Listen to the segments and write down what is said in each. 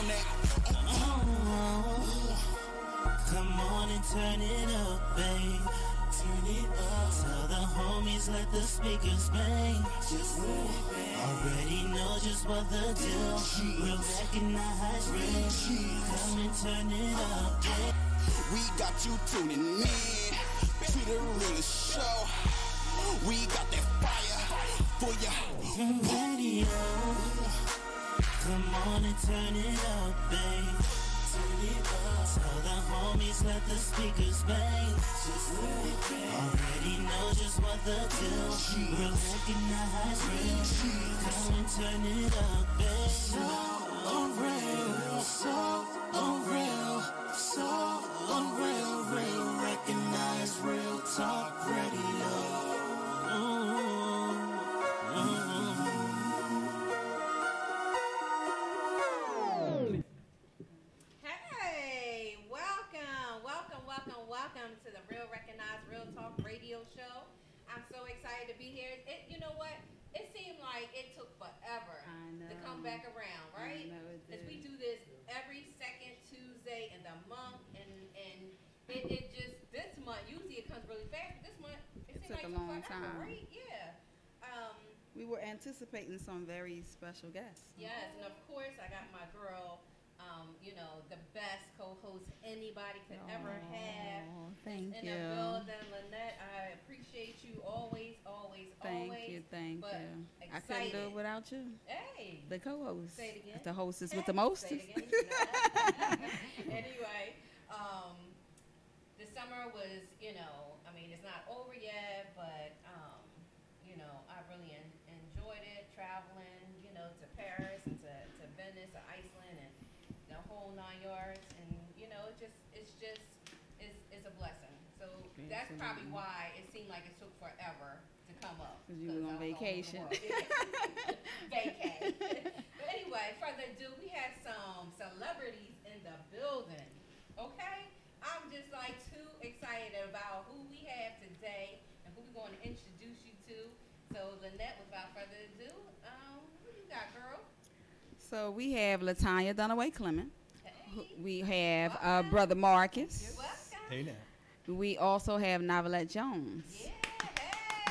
on that. Come on and turn it up, babe. Turn it up. Tell the homies let the speakers bang. Just already know just what the deal. We'll recognize real. Come and turn it up, babe. We got you tuning in to the realest show. We got that fire for ya. Radio. Come on and turn it up, babe. Turn it up. Tell the homies let the speakers bang. Already know just what the deal. We'll recognize real. Come and turn it up, babe. So unreal, so unreal, so unreal, real. Recognize real talk radio. Welcome to the Real Recognize Real Talk radio show. I'm so excited to be here. You know what? It seemed like it took forever to come back around, right? Because we do this every second Tuesday in the month, and it just, this month, usually it comes really fast, but this month it seemed took like a long forever, time. right? Yeah. We were anticipating some very special guests. Yes, and of course I got my girl, you know, the best co-host anybody could ever have. Thank in you. the building, Lynette. I appreciate you always. Thank you. Excited. I couldn't do it without you. Hey. The co-host. Say it again. The hostess with the mostest. Say it again. Anyway, the summer was, you know, I mean, it's not over yet, but you know, I really enjoyed it, traveling, you know, to Paris and to Venice, to Iceland, and the whole 9 yards, and you know, it's a blessing. So that's probably why it seemed like it took forever to come up. Because you were on vacation. Vacay. But anyway, further ado, we had some celebrities in the building. Okay, I'm just like too excited about who we have today and who we're going to introduce you to. So Lynette, without further ado, who you got, girl? So we have Latanya Clements. Hey. We have Brother Marcus. Welcome. Hey now. We also have Novelette Jones. Yeah,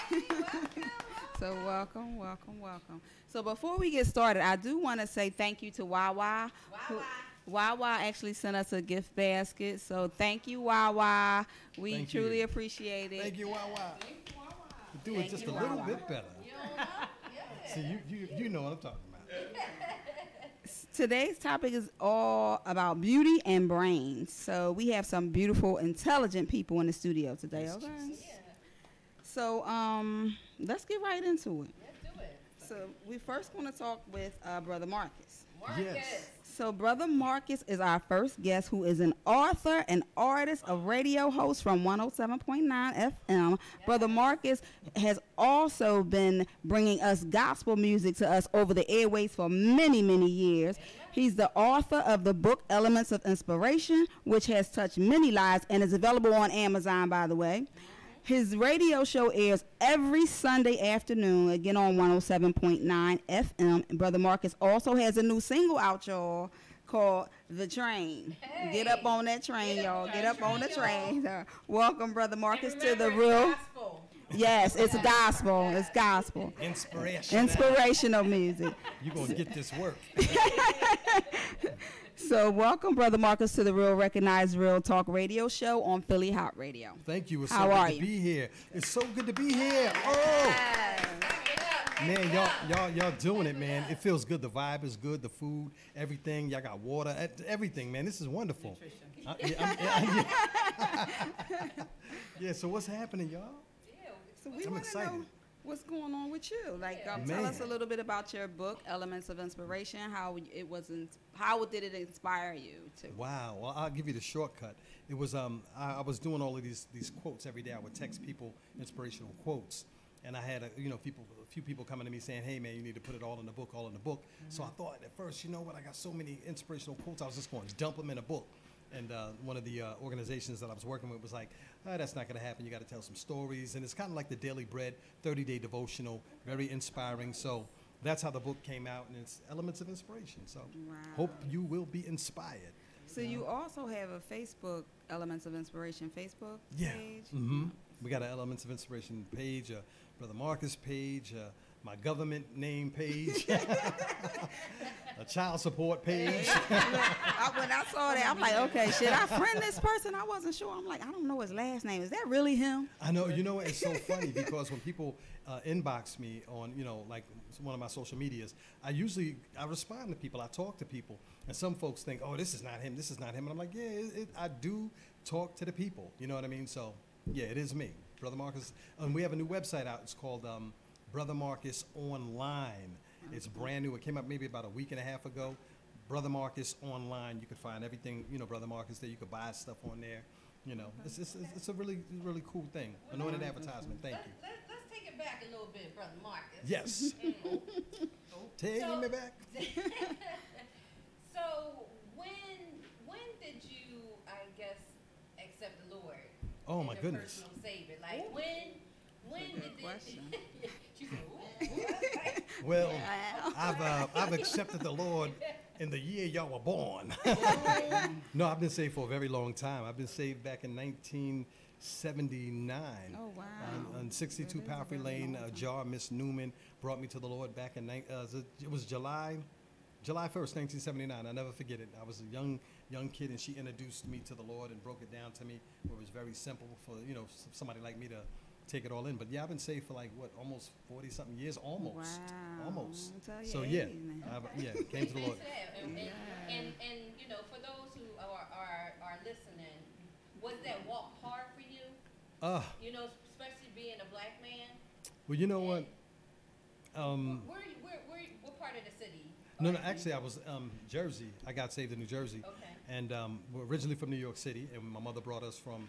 hey, welcome. So welcome. So before we get started, I do want to say thank you to Wawa. Wawa actually sent us a gift basket. So thank you, Wawa. We truly appreciate it. Thank you, Wawa. Thank you, Wawa. Do it just a little bit better. You don't know? Yeah. See, you know what I'm talking about. Today's topic is all about beauty and brains. So we have some beautiful, intelligent people in the studio today. Okay. Yeah. So let's get right into it. Let's do it. So we first want to talk with Brother Marcus. Yes. So Brother Marcus is our first guest, who is an author, an artist, a radio host from 107.9 FM. Yes. Brother Marcus has also been bringing us gospel music to us over the airways for many, many years. Amen. He's the author of the book Elements of Inspiration, which has touched many lives and is available on Amazon, by the way. His radio show airs every Sunday afternoon, again on 107.9 FM. And Brother Marcus also has a new single out, y'all, called The Train. Hey. Get up on that train, y'all. Get up on the train. Welcome, Brother Marcus, to the real. Gospel. Yes, it's gospel. It's gospel. Inspirational music. You're going to get this work. So welcome, Brother Marcus, to the Real Recognize Real Talk radio show on Philly Hot Radio. Thank you. It's so good to be here. It's so good to be here. Oh, man, y'all doing it, man. It feels good. The vibe is good. The food, everything. Y'all got water, everything, man. This is wonderful. Yeah. So what's happening, y'all? So we want to know what's going on with you. Like, tell us a little bit about your book, Elements of Inspiration. How did it inspire you to? Wow. Well, I'll give you the shortcut. It was I was doing all of these quotes every day. I would text people inspirational quotes, and I had a few people coming to me saying, "Hey, man, you need to put it all in the book, Mm-hmm. So I thought at first, you know what? I got so many inspirational quotes. I was just going to dump them in a book. And one of the organizations that I was working with was like, that's not going to happen. You got to tell some stories. And it's kind of like the Daily Bread, 30-day devotional, very inspiring. So that's how the book came out, and it's Elements of Inspiration. So Wow. hope you will be inspired. So you also have a Facebook Elements of Inspiration Facebook Yeah. page. Mm-hmm. We got an Elements of Inspiration page, a Brother Marcus page, my government name page, a child support page. When I saw that, I'm like, okay, should I friend this person? I wasn't sure. I'm like, I don't know his last name. Is that really him? I know. You know what? It's so funny because when people inbox me on, like one of my social medias, I respond to people. I talk to people, and some folks think, oh, this is not him. This is not him. And I'm like, yeah, I do talk to the people. You know what I mean? So yeah, it is me, Brother Marcus. And we have a new website out. It's called Brother Marcus Online. It's brand new. It came up maybe about a week and a half ago. Brother Marcus Online. You can find everything, Brother Marcus there. You can buy stuff on there. It's a really, really cool thing. Anointed advertisement. Thank you. Let's take it back a little bit, Brother Marcus. Yes. Taking me back. So when did you, I guess, accept the Lord? Oh, as my your goodness. Personal Savior. Like when did it? question. She said, ooh. Well, I've accepted the Lord in the year y'all were born. No, I've been saved for a very long time. I've been saved back in 1979. Oh, wow. On 62 That is a Palfrey very Lane, long time. Jar Miss Newman brought me to the Lord back in, it was July 1st, 1979. I'll never forget it. I was a young kid, and she introduced me to the Lord and broke it down to me, where it was very simple for, somebody like me to take it all in. But yeah, I've been saved for almost 40-something years, almost. Wow. Almost. I'll tell you So age yeah, now. came to the Lord. And for those who are listening, was that walk hard for you? Especially being a black man. Well, you know what? What part of the city? No, actually, I was Jersey. I got saved in New Jersey. Okay. And we're originally from New York City, and my mother brought us from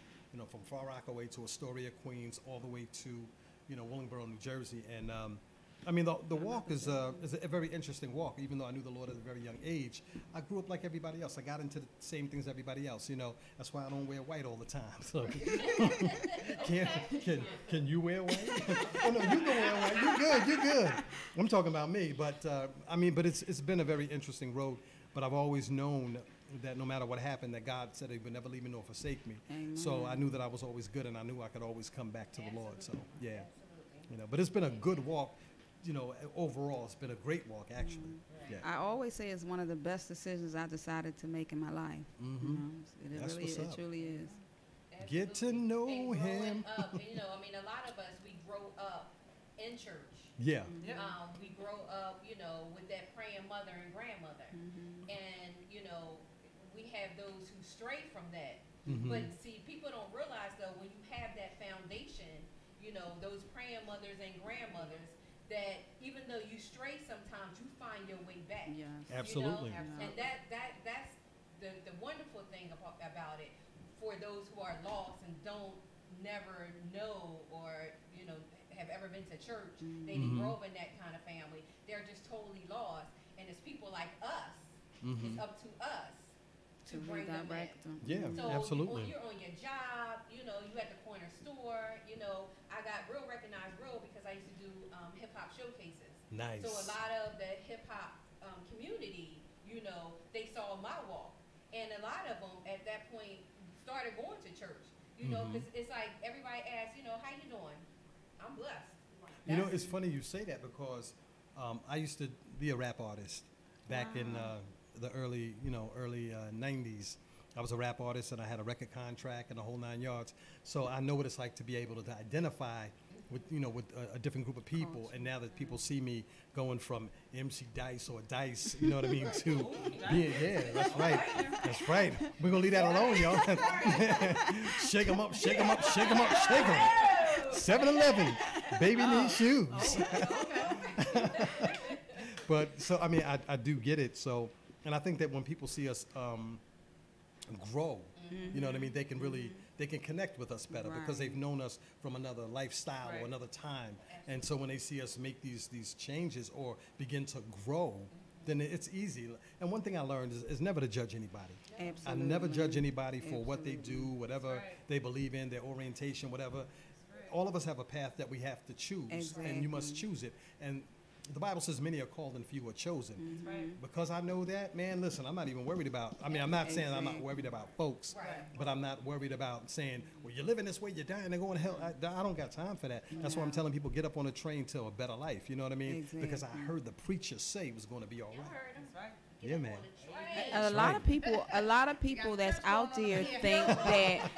Far Rockaway to Astoria, Queens, all the way to, Willingboro, New Jersey. And the walk is a very interesting walk. Even though I knew the Lord at a very young age, I grew up like everybody else. I got into the same things everybody else. That's why I don't wear white all the time. So, can you wear white? Oh no, you can wear white. You're good. I'm talking about me. But but it's been a very interesting road. But I've always known that no matter what happened, that God said He would never leave me nor forsake me. Amen. So I knew that I was always good, and I knew I could always come back to the Lord. So yeah, but it's been a good walk. Overall, it's been a great walk, actually. Yeah. I always say it's one of the best decisions I decided to make in my life. Mm-hmm. That's what's up. It truly is. Get to know And Him. growing up, a lot of us, we grow up in church. Yeah. We grow up, with that praying mother and grandmother. And, we have those who stray from that. Mhm. But see, people don't realize, though, when you have that foundation, those praying mothers and grandmothers, that even though you stray sometimes, you find your way back. Yes. Absolutely. And that's the wonderful thing about it for those who are lost and never know or have ever been to church. They didn't grow up in that kind of family. They're just totally lost. And it's people like us. It's up to us to bring them back. redirect them. Yeah, So absolutely. you're on your job, you at the corner store, I got real recognized because I used to do hip hop showcases. Nice. So a lot of the hip hop community, they saw my walk, and a lot of them at that point started going to church. Because it's like everybody asks, how you doing? I'm blessed. It's funny you say that because I used to be a rap artist back in the early 90s. I was a rap artist, and I had a record contract and the whole 9 yards. So I know what it's like to be able to identify with a different group of people. And now that people see me going from MC Dice or Dice, you know what I mean, to being, that's right. That's right. We're going to leave that alone, y'all. Shake 'em up, shake 'em up, shake 'em up, shake 'em. 7-Eleven, baby needs shoes. But so, I do get it. So, and I think that when people see us grow, you know what I mean, they can connect with us better because they've known us from another lifestyle or another time. And so when they see us make these changes or begin to grow, then it's easy. And one thing I learned is never to judge anybody. Absolutely. I never judge anybody for what they do, whatever they believe in, their orientation, whatever. All of us have a path that we have to choose, and you must choose it. And the Bible says many are called and few are chosen. Mm-hmm. Right. Because I know that, man, listen, I'm not even worried about, I mean, I'm not saying I'm not worried about folks, Right. but I'm not worried about saying, well, you're living this way, you're dying, they're going to hell. I don't got time for that. That's why I'm telling people, get up on a train to a better life, you know what I mean? Because I heard the preacher say it was going to be all right. That's right. Yeah, man. A lot of people that's out there think that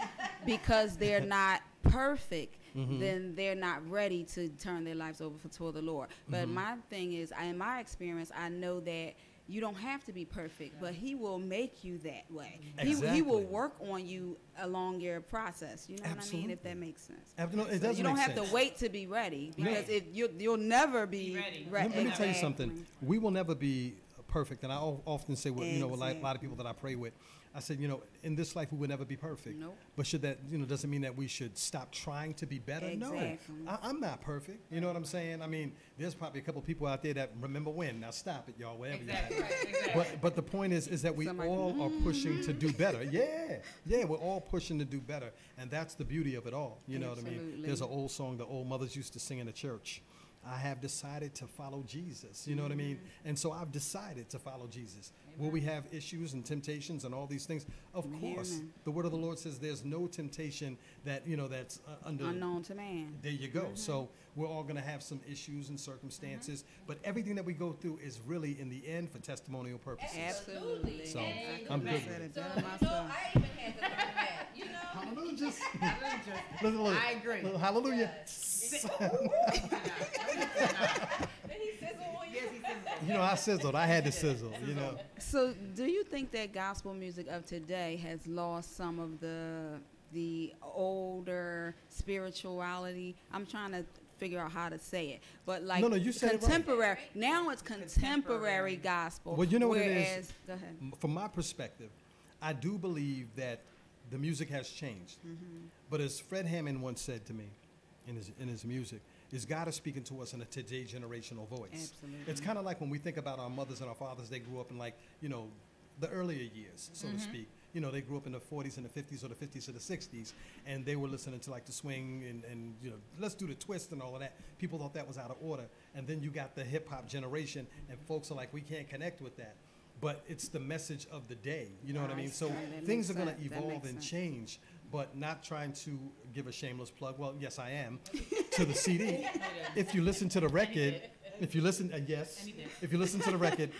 because they're not perfect, then they're not ready to turn their lives over for the Lord. But my thing is, in my experience, I know that you don't have to be perfect, but He will make you that way. Exactly. He will work on you along your process. You know what I mean? If that makes sense. No, it does You don't make have sense. to wait to be ready, because you'll never be ready. Let me tell you something. We will never be perfect, and I often say, you know, like a lot of people that I pray with, I said, you know, in this life we will never be perfect. Nope. But should that, you know, doesn't mean that we should stop trying to be better. Exactly. No, I'm not perfect. You know what I'm saying? I mean, there's probably a couple people out there that remember when. Now stop it, y'all. Wherever Exactly. you're at. Right. Exactly. But the point is that we all are pushing to do better. Yeah, we're all pushing to do better, and that's the beauty of it all. You know what I mean? Absolutely. There's an old song the old mothers used to sing in the church. I have decided to follow Jesus. You know what I mean? And so I've decided to follow Jesus. Will we have issues and temptations and all these things? Of course. The word of the Lord says there's no temptation that, you know, that's Unknown to man. There you go. So we're all going to have some issues and circumstances, but everything that we go through is really, in the end, for testimonial purposes. Absolutely. So And I'm good so, with it. you know, I even had to learn that, you know? Hallelujah. I agree. Hallelujah. Did he sizzle on you? Yes, he sizzled. You know, I sizzled. I had to sizzle, you know. So, do you think that gospel music of today has lost some of the older spirituality? I'm trying to figure out how to say it, but like No, you said it right. contemporary. Now it's contemporary gospel. Well, you know what it whereas, is? Go ahead. From my perspective, I do believe that the music has changed. But as Fred Hammond once said to me in his music, is God is speaking to us in a today generational voice. Absolutely. It's kind of like when we think about our mothers and our fathers, they grew up in, like, you know, the earlier years, so to speak. You know, they grew up in the 40s and the 50s or the 50s or the 60s, and they were listening to, like, the swing and you know, let's do the twist and all of that. People thought that was out of order. And then you got the hip-hop generation, and folks are like, we can't connect with that. But it's the message of the day, you know what I mean? So things are going to evolve and change, but not trying to give a shameless plug. Well, yes, I am, to the CD. If you listen to the record, if you listen to the record,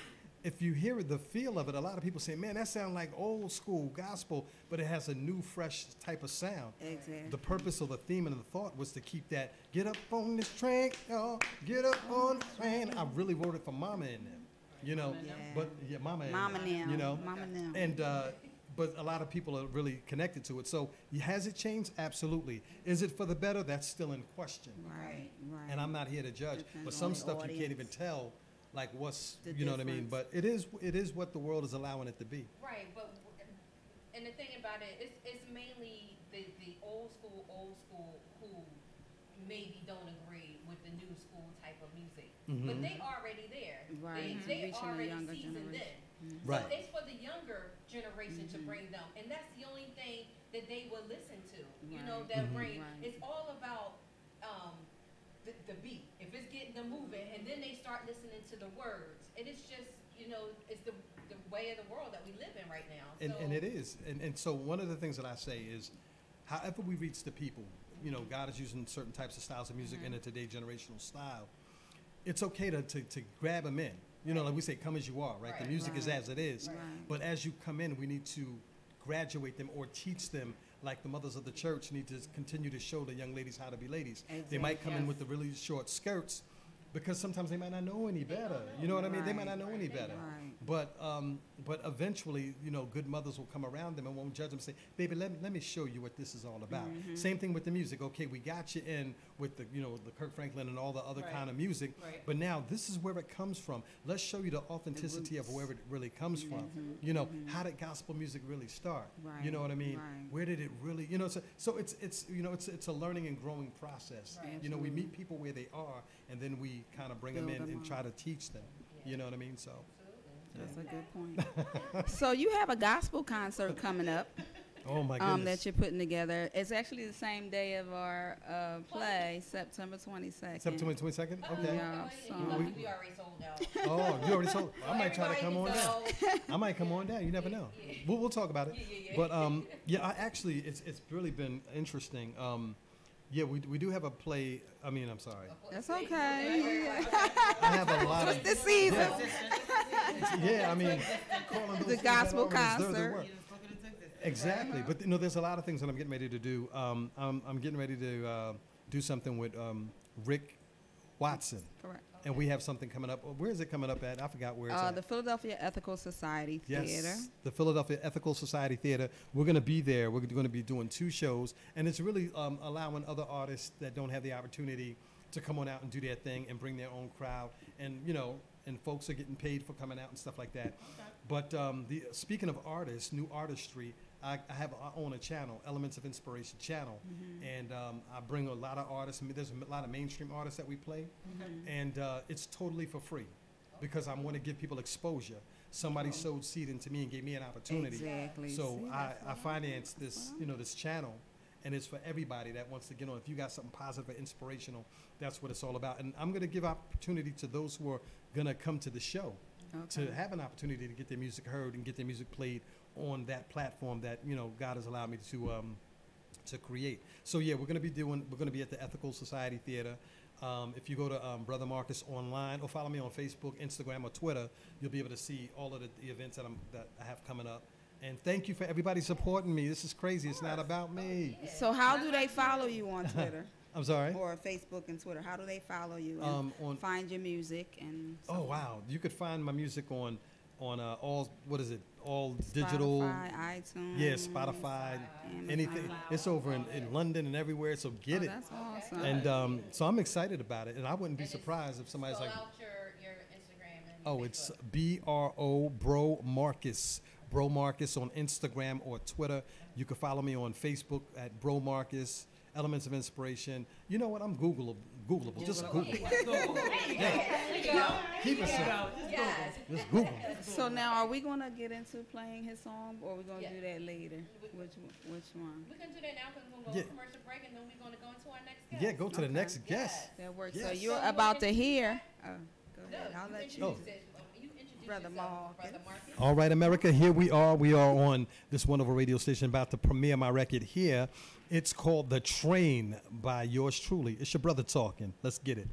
if you hear the feel of it, a lot of people say, man, that sounds like old school gospel, but it has a new, fresh type of sound. Exactly. The purpose of the theme and the thought was to keep that, get up on this train, y'all, get up on the train. I really wrote it for Mama in them, you know, but yeah, Mama in them, you know, Mama now. and but a lot of people are really connected to it. So has it changed? Absolutely. Is it for the better? That's still in question. Right. And I'm not here to judge, Depends but on some the stuff you can't audience. even tell, like what's, The you know what I mean? difference. But it is what the world is allowing it to be. Right, but and the thing about it, it's mainly the old school who maybe don't agree with the new school type of music, but they already there. Right. They Reaching a already younger seasoned generation. in. Right. So it's for the younger generation to bring them, and that's the only thing that they will listen to. You know, that bring. Right. It's all about the beat. If it's getting them moving, and then they start listening to the words, and it's just, you know, it's the way of the world that we live in right now. And it is. And so one of the things that I say is, however we reach the people, you know, God is using certain types of styles of music in a today generational style. It's okay to grab them in. You know, like we say, come as you are, right? The music is as it is. Right. But as you come in, we need to graduate them or teach them, like the mothers of the church need to continue to show the young ladies how to be ladies. They might come in with the really short skirts because sometimes they might not know any better. You know what I mean? They might not know any better. Right. But eventually, you know, good mothers will come around them and won't judge them and say, baby, let me show you what this is all about. Same thing with the music. Okay, we got you in with the, you know, the Kirk Franklin and all the other kind of music, but now this is where it comes from. Let's show you the authenticity of where it really comes from. You know, how did gospel music really start? Right. You know what I mean? Right. Where did it really, you know, so it's you know, it's a learning and growing process. You know, we meet people where they are, and then we kind of bring them Build in them and up. try to teach them. You know what I mean? So That's a good point. So you have a gospel concert coming up Oh my goodness. that you're putting together. It's actually the same day of our play, September 22nd. September 22nd? Okay. Yeah, so We already sold out. Oh, you already told. I might try to come on Everybody down. I might come on down. You never know. We'll talk about it. But yeah, I actually, it's really been interesting. Yeah, we do have a play. I mean, I'm sorry. that's okay. I have a lot of. This season. Yeah, I mean, calling those The things that gospel already deserve the concert. work. Exactly, but you know, there's a lot of things that I'm getting ready to do. I'm getting ready to do something with Rick Watson, Correct. and we have something coming up. Where is it coming up at? I forgot where it's at. The Philadelphia Ethical Society Theater. Yes, the Philadelphia Ethical Society Theater. We're going to be there. We're going to be doing 2 shows, and it's really allowing other artists that don't have the opportunity to come on out and do their thing and bring their own crowd. And you know, and folks are getting paid for coming out and stuff like that. But speaking of artists, new artistry, I own a channel, Elements of Inspiration channel, and I bring a lot of artists. I mean, there's a lot of mainstream artists that we play, and it's totally for free because I want to give people exposure. Somebody sowed seed into me and gave me an opportunity. Exactly. So See, I finance this, you know, this channel, and it's for everybody that wants to get on. If you got something positive or inspirational, that's what it's all about. And I'm going to give opportunity to those who are going to come to the show to have an opportunity to get their music heard and get their music played on that platform that, you know, God has allowed me to create. So yeah, we're going to be at the Ethical Society Theater. If you go to Brother Marcus online or follow me on Facebook, Instagram, or Twitter, you'll be able to see all of the events that I have coming up. And thank you for everybody supporting me. This is crazy. It's not about me. So how do they follow you on Twitter? I'm sorry? Or Facebook and Twitter? How do they follow you and find your music? And Oh, wow. You could find my music on all, what is it? All digital. Spotify, iTunes. Yeah, Spotify, Amazon. anything. It's over in London and everywhere, so get it. That's awesome. And so I'm excited about it. And I wouldn't be surprised if somebody's Spell like, out your Instagram and oh, Facebook. it's BRO Bro Marcus. Bro Marcus on Instagram or Twitter. You can follow me on Facebook at Bro Marcus. Elements of Inspiration. You know what? I'm Googleable. Just Google. Keep it simple. Yes. Just Google. So now, are we gonna get into playing his song, or are we gonna do that later? Which one? We can do that now because we're going to go to commercial break and then we're going to go into our next guest. Yeah, go to the next guest. That works. Yes. So you're about to hear. Go ahead. I'll let you. Oh. You introduce Brother yourself, Marcus. Brother Marcus. All right, America, here we are. We are on this wonderful radio station about to premiere my record here. It's called The Train by yours truly. It's your brother talking. Let's get it.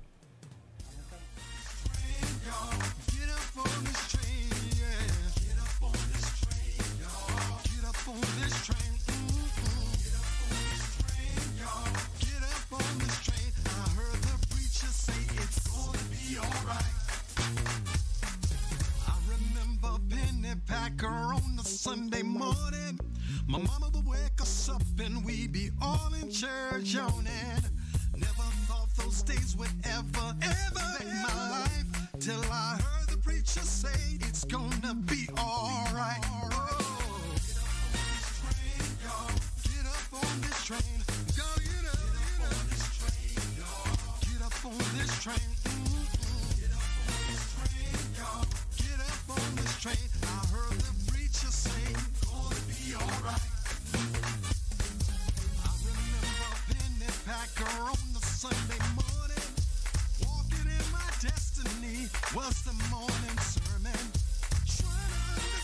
Packer on the Sunday morning. My mama would wake us up and we'd be all in church on it. Never thought those days would ever make my life till I heard the preacher say it's gonna be alright. Get up on this train, y'all. Get up on this train, y'all. Get up on this train. Get up on this train. I heard the preacher say, gonna be alright. I remember Penny Packer on the Sunday morning. Walking in my destiny was the morning sermon. Trying to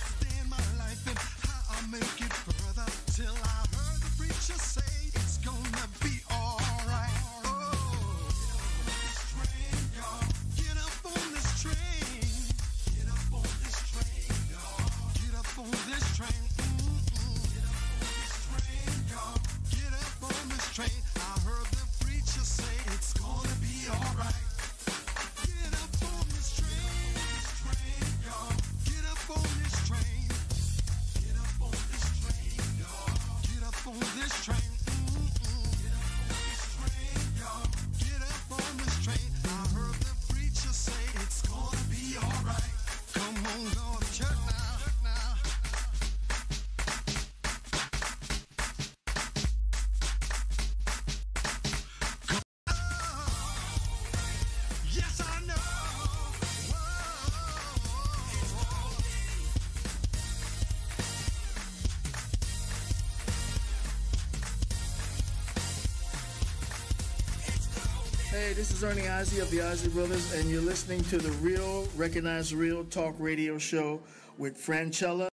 Hey, this is Ernie Ozzie of the Ozzie Brothers, and you're listening to the Real Recognize Real Talk Radio Show with Franchella.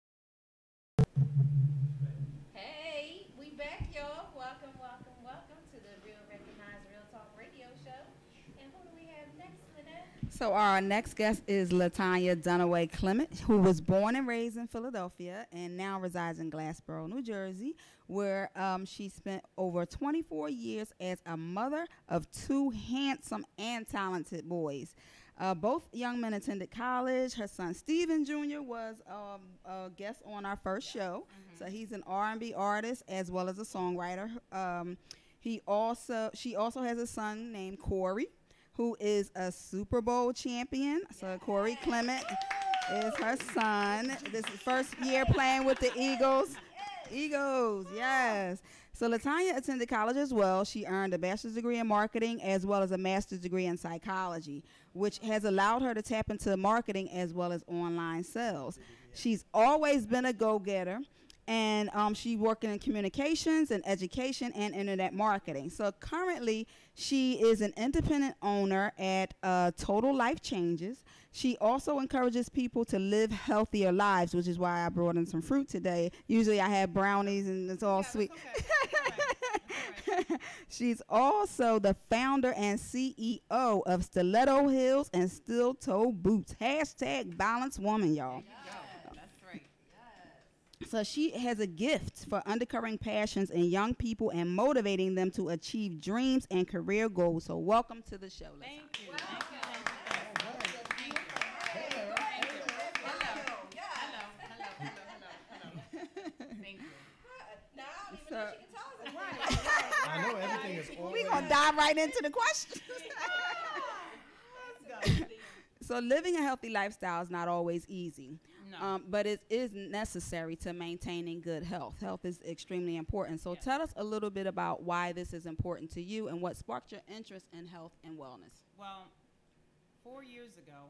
Hey, we back, y'all. Welcome, welcome, welcome to the Real Recognize Real Talk Radio Show. And who do we have next, Lynette? So our next guest is Latanya Clements, who was born and raised in Philadelphia and now resides in Glassboro, New Jersey, where she spent over 24 years as a mother of two handsome and talented boys. Both young men attended college. Her son Steven Jr. was a guest on our first show. So he's an R&B artist as well as a songwriter. She also has a son named Corey, who is a Super Bowl champion. So Corey Clement is her son. This is first year playing with the Eagles. Eagles, yes. So Latanya attended college as well. She earned a bachelor's degree in marketing as well as a master's degree in psychology, which has allowed her to tap into marketing as well as online sales. She's always been a go-getter, and she working in communications and education and internet marketing. So currently, she is an independent owner at Total Life Changes. She also encourages people to live healthier lives, which is why I brought in some fruit today. Usually I have brownies and it's all sweet. Okay. She's also the founder and CEO of Stiletto Heels and Steel Toe Boots. Hashtag Balance Woman, y'all. So she has a gift for uncovering passions in young people and motivating them to achieve dreams and career goals. So welcome to the show. Thank you. Wow. Thank you. Thank you. Now I don't even know she can tell us anything. I know everything is already. We're going to dive right into the questions. So living a healthy lifestyle is not always easy. No. But it is necessary to maintaining good health. Health is extremely important. So tell us a little bit about why this is important to you and what sparked your interest in health and wellness. Well, 4 years ago,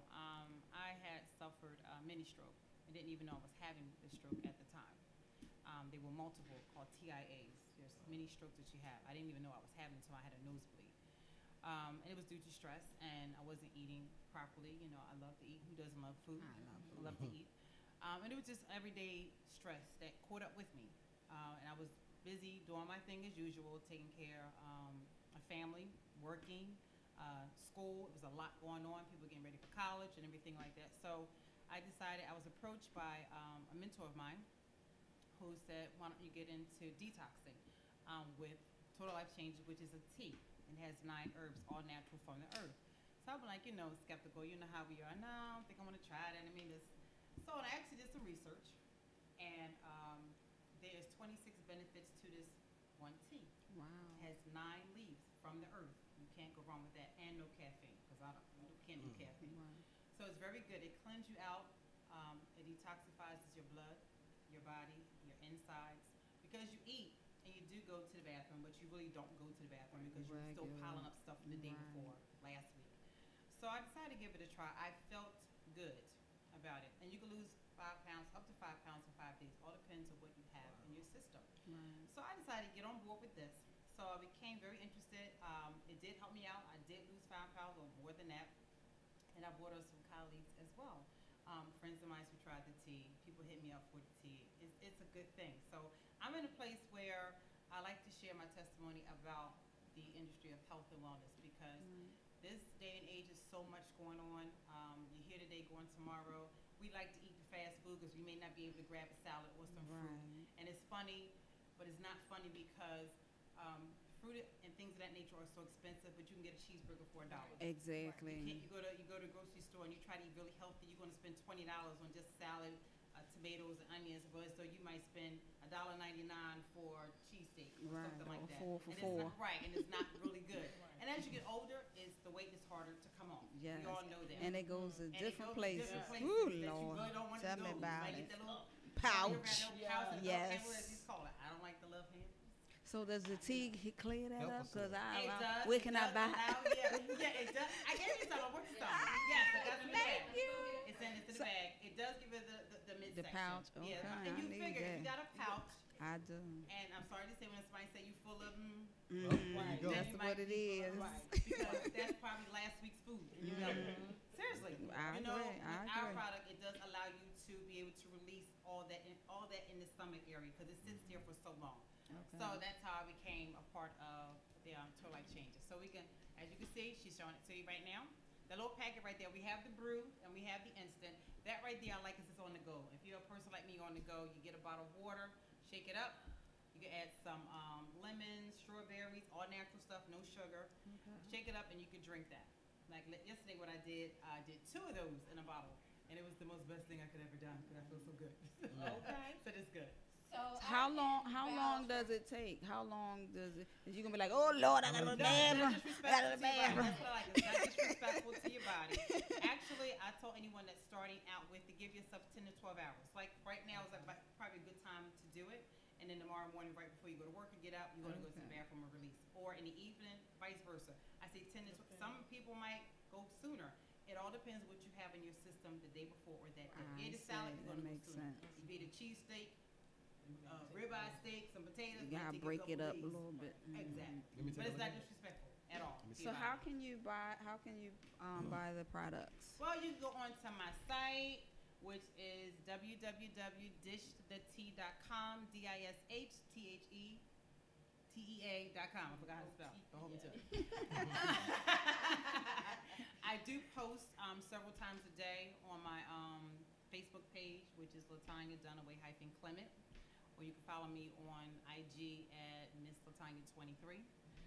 I had suffered a mini stroke. I didn't even know I was having the stroke at the time. They were multiple, called TIAs. There's many strokes that you have. I didn't even know I was having until I had a nosebleed. And it was due to stress, and I wasn't eating properly. You know, I love to eat. Who doesn't love food? I love to eat. And it was just everyday stress that caught up with me. And I was busy doing my thing as usual, taking care of my family, working, school. It was a lot going on, people getting ready for college and everything like that. So I decided, I was approached by a mentor of mine who said, why don't you get into detoxing with Total Life Changes, which is a tea. It has 9 herbs, all natural from the earth. So I'm like, skeptical. You know how we are. No, I don't think I want to try it. And I mean, so I actually did some research, and there's 26 benefits to this one tea. Wow. It has 9 leaves from the earth. You can't go wrong with that, and no caffeine, because I can't do caffeine. Wow. So it's very good. It cleanses you out. It detoxifies your blood, your body, your insides, because you eat and you do go to the bathroom, but you really don't go to the bathroom because you're still piling up stuff from the day before, last week. So I decided to give it a try. I felt good about it. And you can lose 5 pounds, up to 5 pounds in 5 days. All depends on what you have in your system. Right. So I decided to get on board with this. So I became very interested. It did help me out. I did lose 5 pounds or more than that. And I brought us some colleagues as well. Friends of mine who tried the tea. People hit me up for the tea. It's a good thing. So I'm in a place where I like to share my testimony about the industry of health and wellness, because this day and age is so much going on. You're here today, going tomorrow. We like to eat the fast food because we may not be able to grab a salad or some fruit. And it's funny, but it's not funny because fruit and things of that nature are so expensive, but you can get a cheeseburger for $1. Exactly. You go to the grocery store and you try to eat really healthy, you're going to spend $20 on just salad, tomatoes and onions, but so you might spend $1.99 for cheesesteak or something like that. For and four. It's not, right, and it's not really good. And as you get older, the weight is harder to come off. Yes. We all know that. And it goes to And different it goes places. to different places Ooh, that Lord. you really don't want Tell to go. me about You might it. get that little Pouch. Yes. Yes. What does he call it? I don't like the love hand. So does the tea clear that Help up? us Because It does. where can I buy? Yeah, it does. I gave you some. I worked some. Yes, it does in the bag. It's in the bag. It does give it the midsection. pouch, Yeah, okay, and I you need figure if that. you got a pouch, I do. And I'm sorry to say, when somebody say you full of them, Oh, there you go. That's what it is. right? Because that's probably last week's food. And you know, seriously, I you know, agree, with I our agree. product, it does allow you to be able to release all that in the stomach area because it sits there for so long. Okay. So that's how I became a part of the Total Life Changes. So we can, as you can see, she's showing it to you right now. The little packet right there, we have the brew and we have the instant. That right there I like is it's on the go. If you're a person like me on the go, you get a bottle of water, shake it up. You can add some lemons, strawberries, all natural stuff, no sugar. Okay. Shake it up and you can drink that. Like yesterday what I did 2 of those in a bottle. And it was the most best thing I could ever done because I feel so good. Okay. So it's good. So How long does it take? How long does it? Is you gonna be like, oh Lord, I gotta go to the bathroom. I gotta go to the bathroom. That's what I like. It's not disrespectful to your body. Actually, I told anyone that's starting out with to give yourself 10 to 12 hours. Like right now is like probably a good time to do it. And then tomorrow morning, right before you go to work and get out, you're gonna go to the bathroom and release. Or in the evening, vice versa. I say 10 to 12. Some people might go sooner. It all depends what you have in your system the day before or that day. I If you ate a salad, see. you're gonna That go makes sooner. sense. If you ate a cheesesteak, ribeye steak, some potatoes. You might gotta take break couple it up a days. little bit. Exactly. Let me But take it's a not look. disrespectful at all. to So your how body. can you buy? How can you buy the products? Well, you can go onto my site, which is www.dishthet.com, DISHTHETEA.com. I forgot how to spell. But hold me to it. I do post several times a day on my Facebook page, which is Latanya Clement, or you can follow me on IG at Miss Latanya23.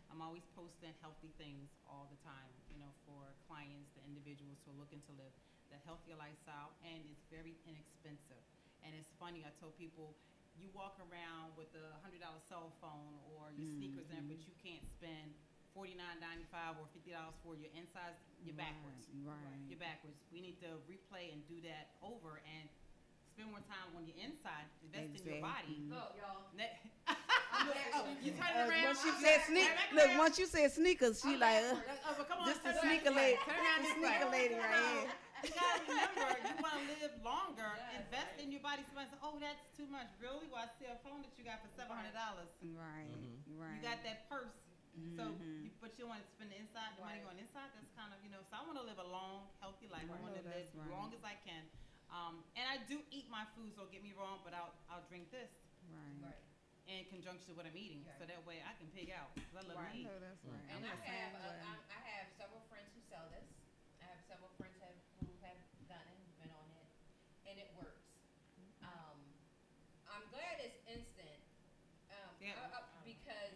I'm always posting healthy things all the time, you know, for clients, the individuals who are looking to live the healthier lifestyle, and it's very inexpensive. And it's funny, I told people, you walk around with a $100 cell phone or your sneakers in, but you can't spend $49.95 or $50 for your insides. You're backwards. Right. You're backwards. We need to replay and do that over and spend more time on your inside, invest in your body. Look, y'all. You turn it around. Once you said look, once you said sneakers, she like, but come on, this the turn around sneaker this way. lady, Turn around the this sneaker way. lady right here. You gotta remember, you want to live longer. Invest in your body. Somebody says, "Oh, that's too much." Really? Well, I see a phone that you got for $700. Right, right. You got that purse. So, but you want to spend the inside, the money on the inside. That's kind of, you know. So I want to live a long, healthy life. I want to live as long as I can. And I do eat my food. So don't get me wrong, but I'll drink this Right. in conjunction with what I'm eating. So that way I can pig out. 'Cause I love to I eat. know that's right. And I'm I the same have way. I have several friends who sell this. I have several friends who have done it, been on it, and it works. I'm glad it's instant. Because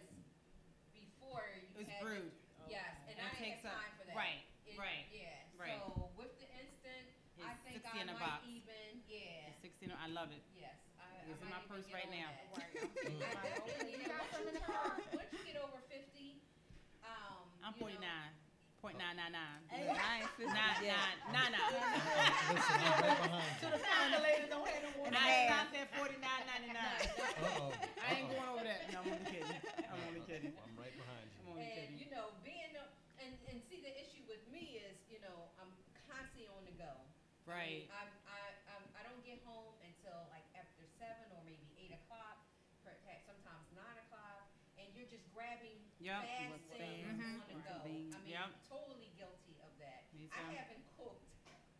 before you It's had brewed. yes, and And I it didn't takes have up- time for that. right, It- right, Yeah. right. So with the instant, I It's think 60 I in a might box. even It's 16. I love it. yes. It's I in might my even purse get right on now. that. Once you get over 50, I'm 49. 0.999. I ain't 50 yet. 999. Listen, I'm right behind you. And I stopped at 49.99. Uh-oh. I ain't going over that. No, I'm only kidding. I'm only kidding. I'm right behind you. I'm only and kidding. you know, being and see the issue with me is, you know, I'm constantly on the go. Right. I don't get home until like after 7 or maybe 8 o'clock, sometimes 9 o'clock, and you're just grabbing Yep. fast What's things fast, on the go. I mean, Yep. totally guilty of that. Me I too. haven't cooked.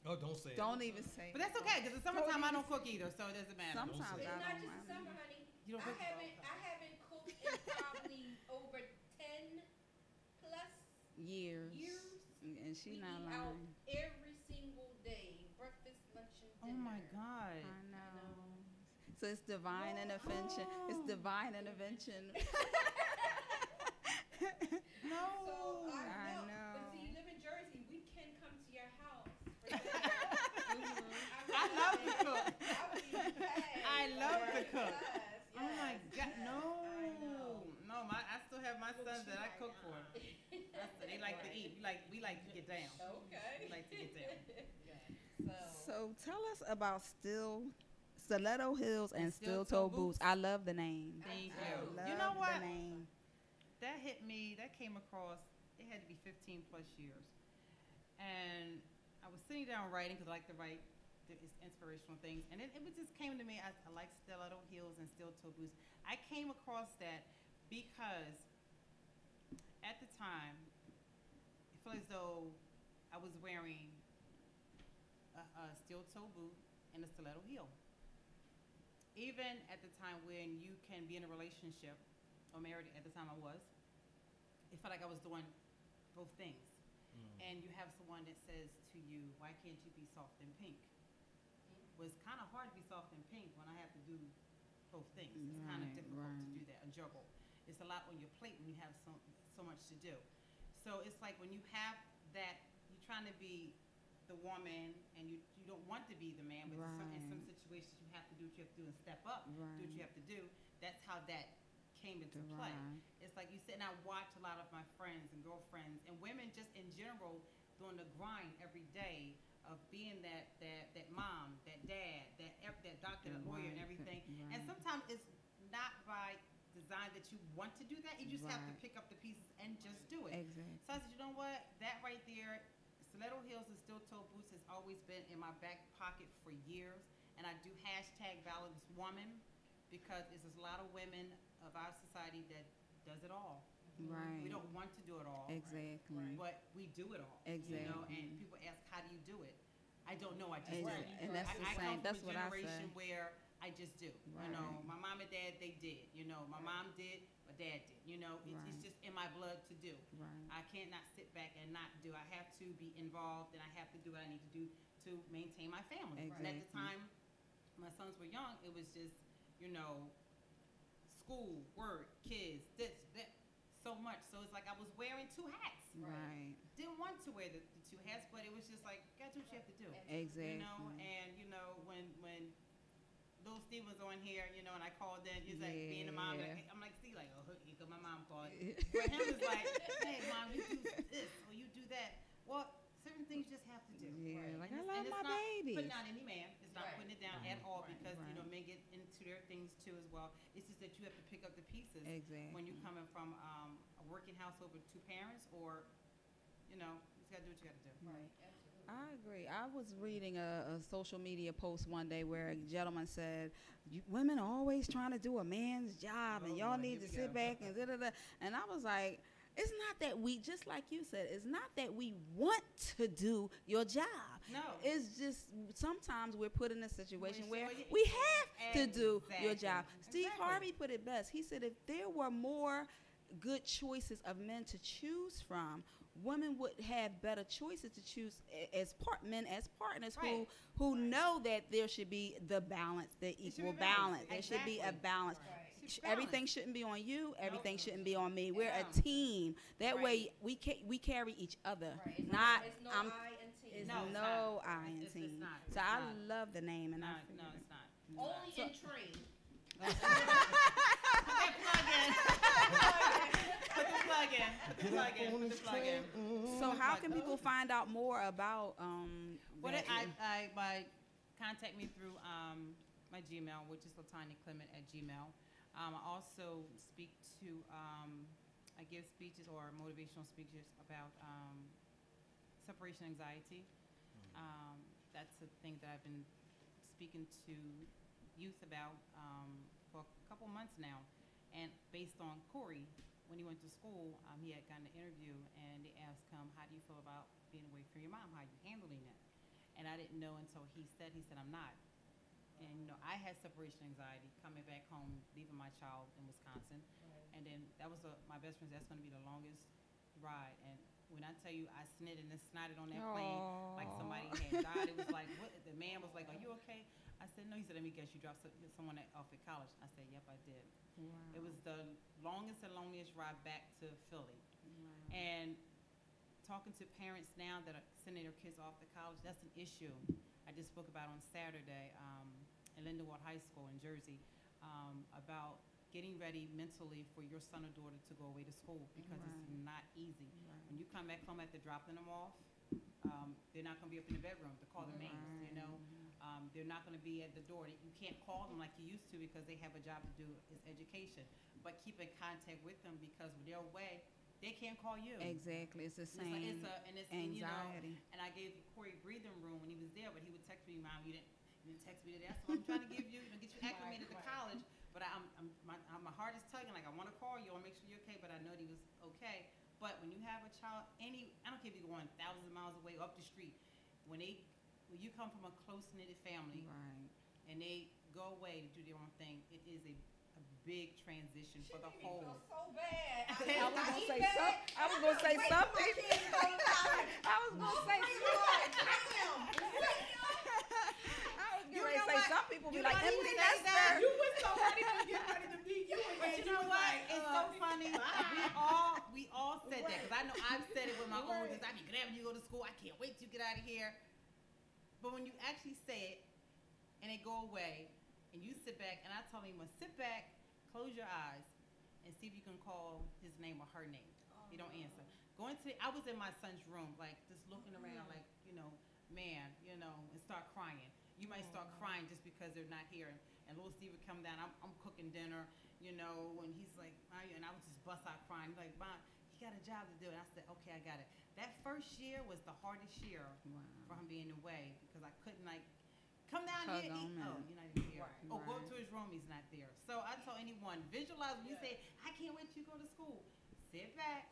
Oh, don't say it. Don't even say. But that's okay, because in summertime I don't cook either, so it doesn't matter. Sometimes Don't say It's it. I not don't just the mind. summer, honey. You don't I cook? haven't cooked in probably over 10 plus Years. years. And she We not eat out lying. every single day, breakfast, lunch, and Oh dinner. my God. I know. So it's divine intervention. It's divine intervention. No. So I know. know. But see, you live in Jersey. We can come to your house. I love to cook. I love to cook. Yes, Oh my yes. God, no. I know. No, I still have my sons that I cook for. They like to eat. We like to get down. Okay. We like to get down. So tell us about Stiletto Heels and Steel Toe Boots. I love the name. Thank I you. love You know what? the name. That hit me. That came across. It had to be 15 plus years, and I was sitting down writing because I like to write it's inspirational things. And it just came to me. I like stiletto heels and steel toe boots. I came across that because at the time, I feel as though I was wearing a steel toe boot and a stiletto heel. Even at the time when you can be in a relationship, or married at the time I was, it felt like I was doing both things. And you have someone that says to you, why can't you be soft and pink? Well, it's kind of hard to be soft and pink when I have to do both things. It's kind of difficult to do that, a juggle. It's a lot on your plate when you have so much to do. So it's like when you have that, you're trying to be the woman and you don't want to be the man, but in some situations you have to do what you have to do and step up, do what you have to do. That's how that came into play. It's like you said, and I watch a lot of my friends and girlfriends and women just in general doing the grind every day of being that mom, that dad, that doctor, that lawyer, and everything. And sometimes it's not by design that you want to do that. You just have to pick up the pieces and just do it. Exactly. So I said, you know what? That right there, stiletto heels and steel toe boots has always been in my back pocket for years. And I do #ValidisWoman because there's a lot of women of our society that does it all. Right. We don't want to do it all. Exactly. But we do it all. Exactly. You know, and people ask, how do you do it? I don't know, I just do it. And that's the I same. come That's from what I a generation say. where I just do. You know, my mom and dad, they did. You know, my mom did, my dad did. You know, it's just in my blood to do. I can't not sit back and not do. I have to be involved and I have to do what I need to do to maintain my family. And at the time, my sons were young, it was just, you know, school, work, kids, this, that, so much. So it's like I was wearing two hats. Right. Didn't want to wear the two hats, but it was just like, gotta do what you have to do. Exactly. You know, and you know, when Little Steve was on here, you know, and I called in, he's like, being a mom, like, I'm like, see, like, oh, because my mom called. But him was like, hey, mom, you do this, or you do that. Well, certain things you just have to do. Yeah, like And I love my baby. Putting down any man. It's not putting it down at all because, you know, men get into their things too as well. It's just that you have to pick up the pieces when you're coming from a working household with two parents or, you know, you just got to do what you got to do. Right, absolutely. I agree. I was reading a social media post one day where a gentleman said, women are always trying to do a man's job and y'all need to sit back and da-da-da. And I was like, it's not that we, just like you said, it's not that we want to do your job. No. It's just sometimes we're put in a situation where we have to do your job. Steve Harvey put it best. He said if there were more good choices of men to choose from, women would have better choices to choose as men as partners who know that there should be the balance, the equal balance. There should be a balance. Everything shouldn't be on you. Everything shouldn't be on me. We're a team. That way we carry each other. It's not it's no I'm. I in team. It's No, it's no not. I in It's team. not. So It's I not. love the name, and No, I no, it's not. Only in tree. Put the plug in. So how can people find out more about What that? by contact me through my Gmail, which is Latanya Clement at Gmail. I also speak to I give speeches or motivational speeches about separation anxiety. That's a thing that I've been speaking to youth about for a couple months now. And based on Corey, when he went to school, he had gotten an interview, and they asked him, how do you feel about being away from your mom? How are you handling that? And I didn't know until he said, I'm not. And, you know, I had separation anxiety coming back home, leaving my child in Wisconsin. And then that was my best friend. That's going to be the longest ride. And when I tell you I snitted and snotted on that plane like somebody had died, it was like, what? The man was like, are you okay? I said, no. He said, let me guess, you dropped someone off at college. I said, yep, I did. Wow. It was the longest and loneliest ride back to Philly. Wow. And talking to parents now that are sending their kids off to college, that's an issue. I just spoke about on Saturday in Lindenwood High School in Jersey about getting ready mentally for your son or daughter to go away to school because it's not easy. When you come back home after dropping them off, they're not going to be up in the bedroom to call their names, you know. They're not going to be at the door. You can't call them like you used to because they have a job to do, is education. But keep in contact with them because when they're away, they can't call you. Exactly. It's the And same You anxiety. know, and I gave Corey breathing room when he was there, but he would text me, Mom, you didn't text me today. That's what I'm trying to give you, get you acclimated to college. But my heart is tugging, like I want to call you, I want to make sure you're okay, but I know that he was okay. But when you have a child, I don't care if you're going thousands of miles away, up the street, when you come from a close-knitted family, Right. and they go away to do their own thing, it is a big transition for the whole. Feel so bad. I was gonna say some. I was gonna say something. I was gonna say some people be like, empty nester. You were so ready to get ready to be you. But you know what? It's so funny. We all said that, because I know I've said it with my oldest. I be glad when you go to school. I can't wait till you get out of here. But when you actually say it and they go away and you sit back, and I tell him, sit back, close your eyes, and see if you can call his name or her name. He don't answer. I was in my son's room, like just looking around, like, man, and start crying. You might start crying just because they're not here. And little Steve would come down. I'm cooking dinner, and he's like, and I would just bust out crying. He's like, Mom, you got a job to do. And I said, okay, I got it. That first year was the hardest year for him being away, because I couldn't, like, come down here. Oh, you're not even here. Right. Oh, go up to his room. He's not there. So I tell anyone, visualize when you say, I can't wait till you go to school. Sit back,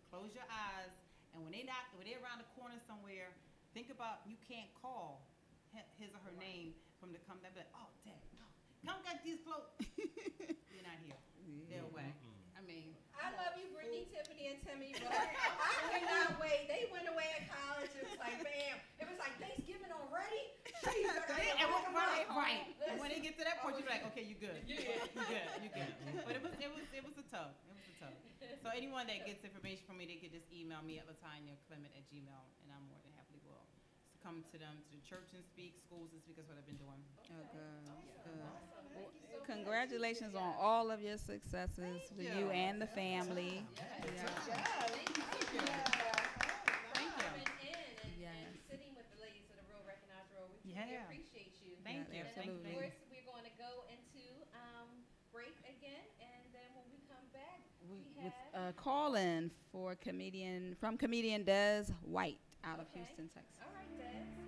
close your eyes, and when they're around the corner somewhere, think about, you can't call his or her name from the come back. Like, oh, Dad, no, come get these clothes. You're not here. They're away. I mean, I love you, Brittany, Tiffany, and Timmy, but I could not wait. They went away at college. It was like, bam. It was like Thanksgiving already. Right. And when they get to that point, you're like, okay, you're good. You're good. But it was a tough. So anyone that gets information from me, they could just email me at latanyaclement@gmail.com, and I'm more than happily will come to them, to the church and speak, schools and speak. That's what I've been doing. Oh, good. Well, congratulations on all of your successes for you and the family. Thank you. And sitting with the ladies of the Real Recognized Real. We truly appreciate you. Thank you. Absolutely. Of course, we're going to go into break again, and then when we come back, we have with call-in for comedian Des White out of Houston, Texas. All right, Des.